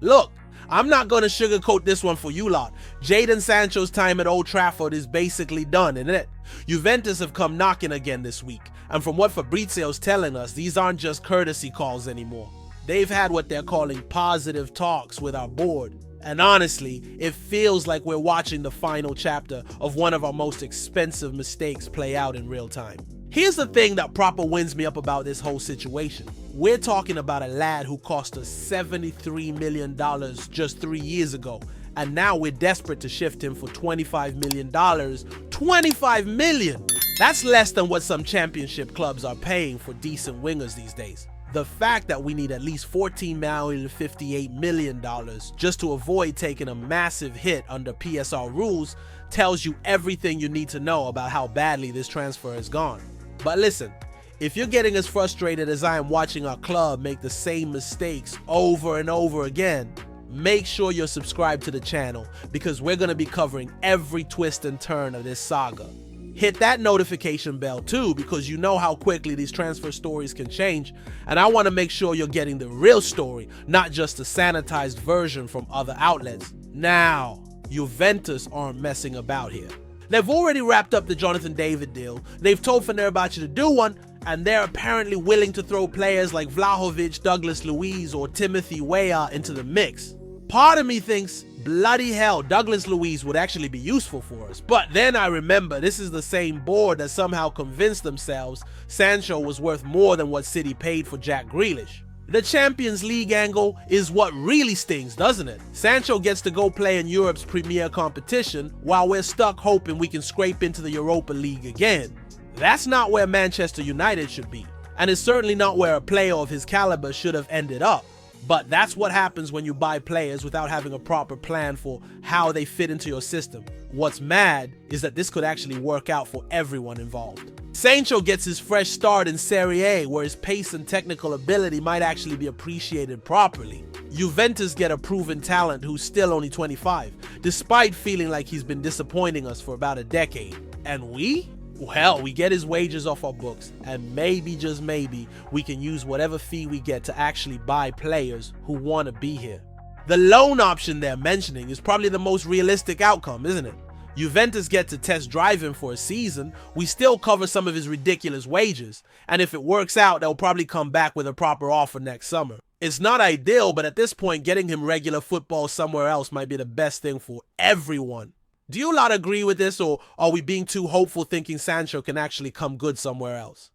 Look, I'm not going to sugarcoat this one for you lot. Jadon Sancho's time at Old Trafford is basically done, isn't it? Juventus have come knocking again this week, and from what Fabrizio's telling us, these aren't just courtesy calls anymore. They've had what they're calling positive talks with our board, and honestly, it feels like we're watching the final chapter of one of our most expensive mistakes play out in real time. Here's the thing that proper winds me up about this whole situation. We're talking about a lad who cost us $73 million just 3 years ago, and now we're desperate to shift him for $25 million. $25 million! That's less than what some championship clubs are paying for decent wingers these days. The fact that we need at least $14,058 million just to avoid taking a massive hit under PSR rules tells you everything you need to know about how badly this transfer has gone. But listen, if you're getting as frustrated as I am watching our club make the same mistakes over and over again, make sure you're subscribed to the channel because we're going to be covering every twist and turn of this saga. Hit that notification bell too because you know how quickly these transfer stories can change, and I want to make sure you're getting the real story, not just a sanitized version from other outlets. Now, Juventus aren't messing about here. They've already wrapped up the Jonathan David deal, they've told Fenerbahce to do one, and they're apparently willing to throw players like Vlahovic, Douglas Luiz, or Timothy Weah into the mix. Part of me thinks, bloody hell, Douglas Luiz would actually be useful for us. But then I remember this is the same board that somehow convinced themselves Sancho was worth more than what City paid for Jack Grealish. The Champions League angle is what really stings, doesn't it? Sancho gets to go play in Europe's premier competition while we're stuck hoping we can scrape into the Europa League again. That's not where Manchester United should be, and it's certainly not where a player of his caliber should have ended up. But that's what happens when you buy players without having a proper plan for how they fit into your system. What's mad is that this could actually work out for everyone involved. Sancho gets his fresh start in Serie A, where his pace and technical ability might actually be appreciated properly. Juventus get a proven talent who's still only 25, despite feeling like he's been disappointing us for about a decade. And we? Well, we get his wages off our books, and maybe, just maybe, we can use whatever fee we get to actually buy players who want to be here. The loan option they're mentioning is probably the most realistic outcome, isn't it? Juventus get to test drive him for a season, we still cover some of his ridiculous wages, and if it works out, they'll probably come back with a proper offer next summer. It's not ideal, but at this point, getting him regular football somewhere else might be the best thing for everyone. Do you lot agree with this, or are we being too hopeful thinking Sancho can actually come good somewhere else?